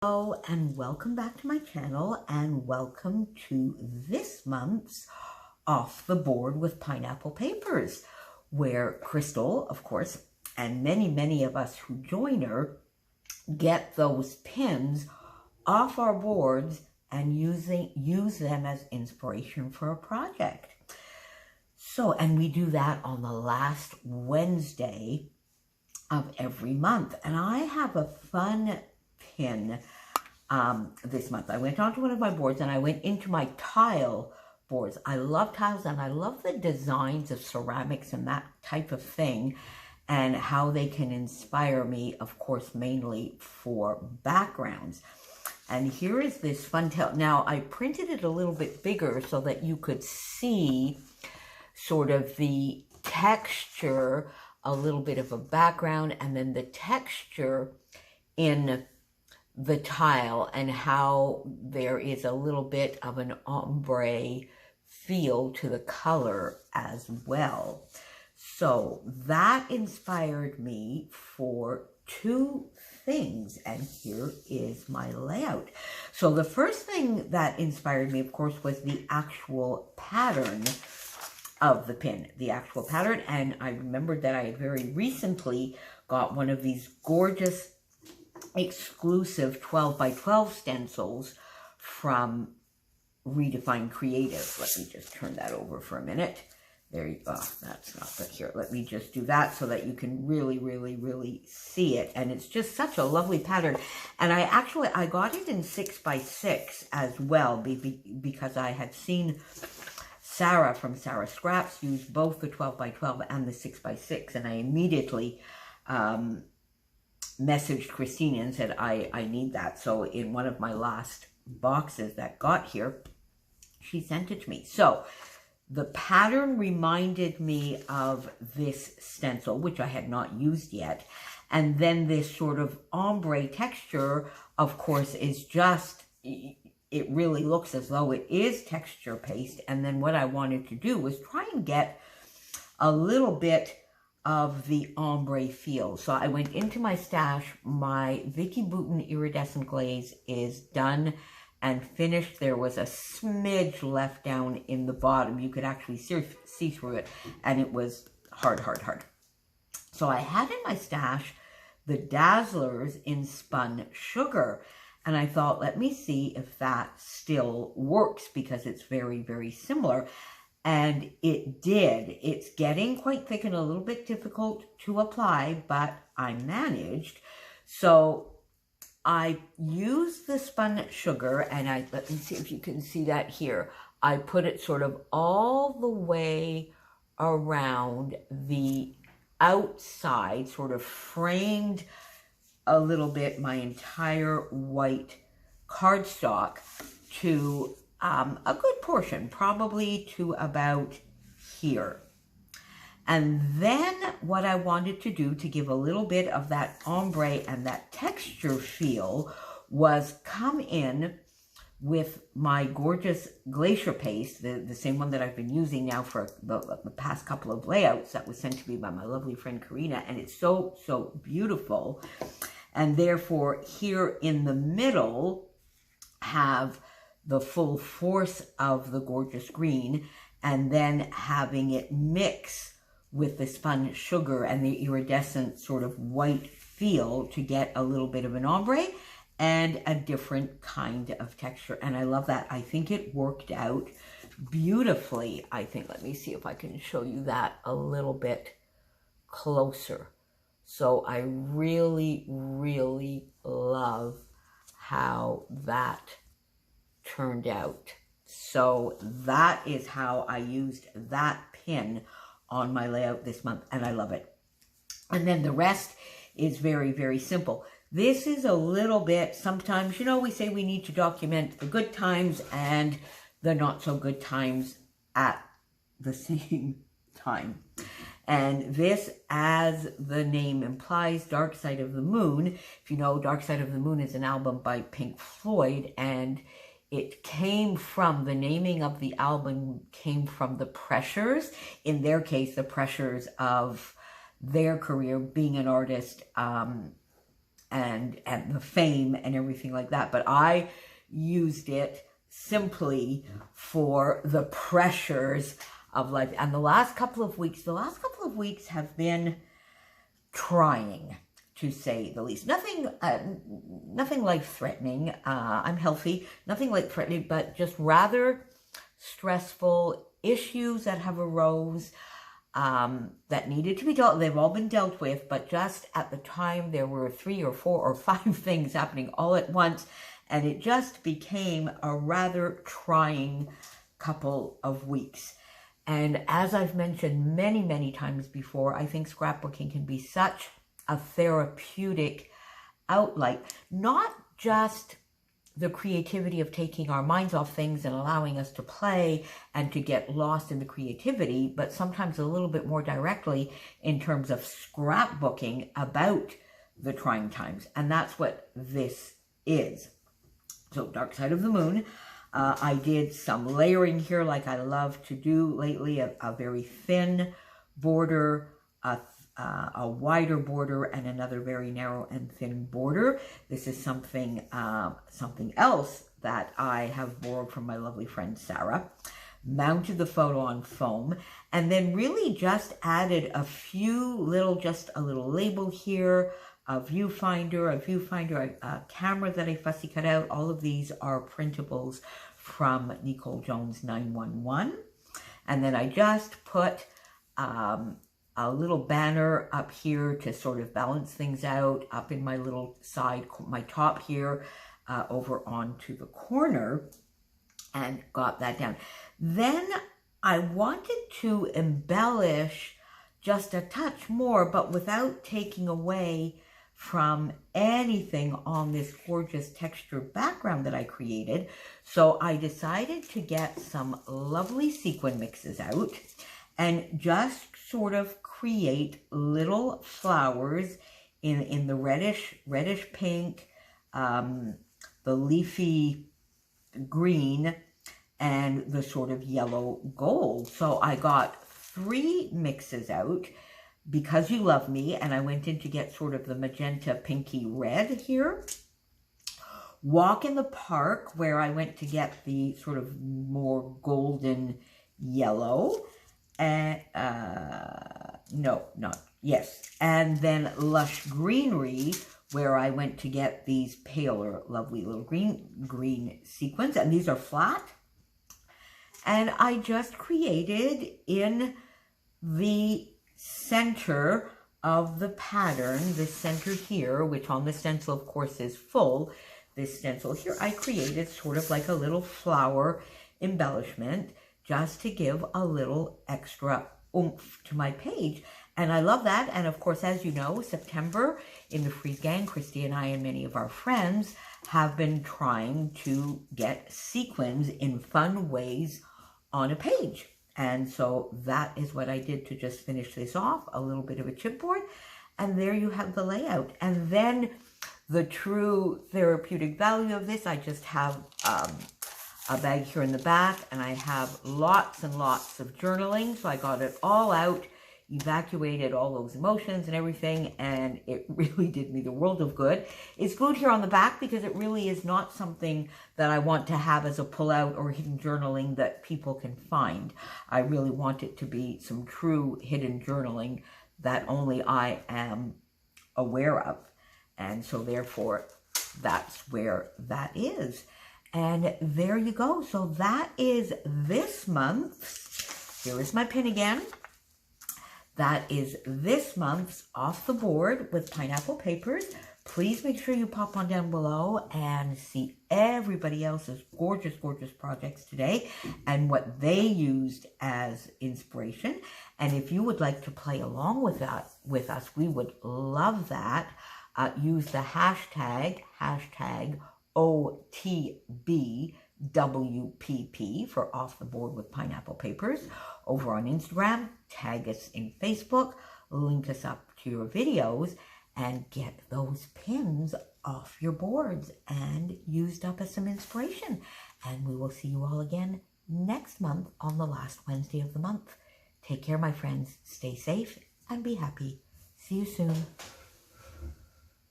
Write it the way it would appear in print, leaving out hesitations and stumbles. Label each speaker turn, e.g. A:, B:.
A: Hello and welcome back to my channel and welcome to this month's Off the Board with Pineapple Papers, where Crystal, of course, and many of us who join her get those pins off our boards and use them as inspiration for a project. So, and we do that on the last Wednesday of every month. And I have a fun pin this month. I went onto one of my boards and I went into my tile boards. I love tiles and I love the designs of ceramics and that type of thing and how they can inspire me, of course, mainly for backgrounds. And here is this fun tile. Now, I printed it a little bit bigger so that you could see sort of the texture, a little bit of a background, and then the texture in the tile and how there is a little bit of an ombre feel to the color as well. So that inspired me for two things, and here is my layout. So the first thing that inspired me, of course, was the actual pattern of the pin, and I remembered that I very recently got one of these gorgeous exclusive 12 by 12 stencils from Redefine Creative. Let me just turn that over for a minute. There you go. That's not good. Here, let me just do that so that you can really see it. And it's just such a lovely pattern. And I got it in 6 by 6 as well because I had seen Sarah from Sarah Scraps use both the 12 by 12 and the 6 by 6, and I immediately messaged Christina and said, I need that. So in one of my last boxes that got here, she sent it to me. So the pattern reminded me of this stencil, which I had not used yet. And then this sort of ombre texture, of course, is just, it really looks as though it is texture paste. And then what I wanted to do was try and get a little bit of the ombre feel. So I went into my stash. My Vicki Boutin Iridescent Glaze is done and finished. There was a smidge left down in the bottom. You could actually see through it, and it was hard. So I had in my stash the Dazzlers in Spun Sugar, and I thought, let me see if that still works because it's very similar. And it did. It's getting quite thick and a little bit difficult to apply, but I managed. So I used the spun sugar, and let me see if you can see that here. I put it sort of all the way around the outside, sort of framed a little bit my entire white cardstock to a good portion, probably to about here. And then what I wanted to do to give a little bit of that ombre and that texture feel was come in with my gorgeous Glacier paste, the same one that I've been using now for the past couple of layouts that was sent to me by my lovely friend Karina, and it's so beautiful. And therefore here in the middle have the full force of the gorgeous green, and then having it mix with the spun sugar and the iridescent sort of white feel to get a little bit of an ombre and a different kind of texture. And I love that. I think it worked out beautifully. I think, let me see if I can show you that a little bit closer. So I really love how that turned out. So that is how I used that pin on my layout this month, and I love it. And then the rest is very simple. This is a little bit, sometimes, you know, we say we need to document the good times and the not so good times at the same time. And this, as the name implies, Dark Side of the Moon. If you know, Dark Side of the Moon is an album by Pink Floyd, and it came from, the naming of the album came from the pressures, in their case, the pressures of their career, being an artist, and the fame and everything like that. But I used it simply for the pressures of life. And the last couple of weeks have been trying, to say the least. Nothing life-threatening. I'm healthy. Nothing life-threatening, but just rather stressful issues that have arose that needed to be dealt. They've all been dealt with, but just at the time there were 3 or 4 or 5 things happening all at once, and it just became a rather trying couple of weeks. And as I've mentioned many, many times before, I think scrapbooking can be such a therapeutic outlet, not just the creativity of taking our minds off things and allowing us to play and to get lost in the creativity, but sometimes a little bit more directly in terms of scrapbooking about the trying times. And that's what this is. So Dark Side of the Moon. I did some layering here like I love to do lately, a very thin border, a wider border, and another very narrow and thin border. This is something else that I have borrowed from my lovely friend Sarah. Mounted the photo on foam, and then really just added a little label here, a viewfinder, a camera that I fussy cut out. All of these are printables from Nicole Jones 911. And then I just put a little banner up here to sort of balance things out, up in my little side, my top here, over onto the corner, and got that down. Then I wanted to embellish just a touch more, but without taking away from anything on this gorgeous texture background that I created. So I decided to get some lovely sequin mixes out and just sort of create little flowers in the reddish pink, the leafy green, and the sort of yellow gold. So I got 3 mixes out, Because You Love Me, and I went in to get sort of the magenta pinky red here. Walk in the Park, where I went to get the sort of more golden yellow. And, And then Lush Greenery, where I went to get these paler, lovely little green sequins. And these are flat. And I just created in the center of the pattern, this center here, which on the stencil, of course, is full. This stencil here, I created sort of like a little flower embellishment just to give a little extra oomph to my page. And I love that. And of course, as you know, September in the Freeze Gang, Christy and I and many of our friends have been trying to get sequins in fun ways on a page. And so that is what I did to just finish this off, a little bit of a chipboard. And there you have the layout. And then the true therapeutic value of this, I just have a bag here in the back, and I have lots and lots of journaling. So I got it all out, evacuated all those emotions and everything, and it really did me the world of good. It's glued here on the back because it really is not something that I want to have as a pull-out or hidden journaling that people can find. I really want it to be some true hidden journaling that only I am aware of. And so therefore, that's where that is. And there you go. So that is this month's. Here is my pin again. That is this month's Off the Board with Pineapple Papers. Please make sure you pop on down below and see everybody else's gorgeous, gorgeous projects today and what they used as inspiration. And if you would like to play along with that with us, we would love that. Use the hashtag OTBWPP for Off the Board with Pineapple Papers over on Instagram. Tag us in Facebook, link us up to your videos, and get those pins off your boards and used up as some inspiration. And we will see you all again next month on the last Wednesday of the month. Take care, my friends. Stay safe and be happy. See you soon.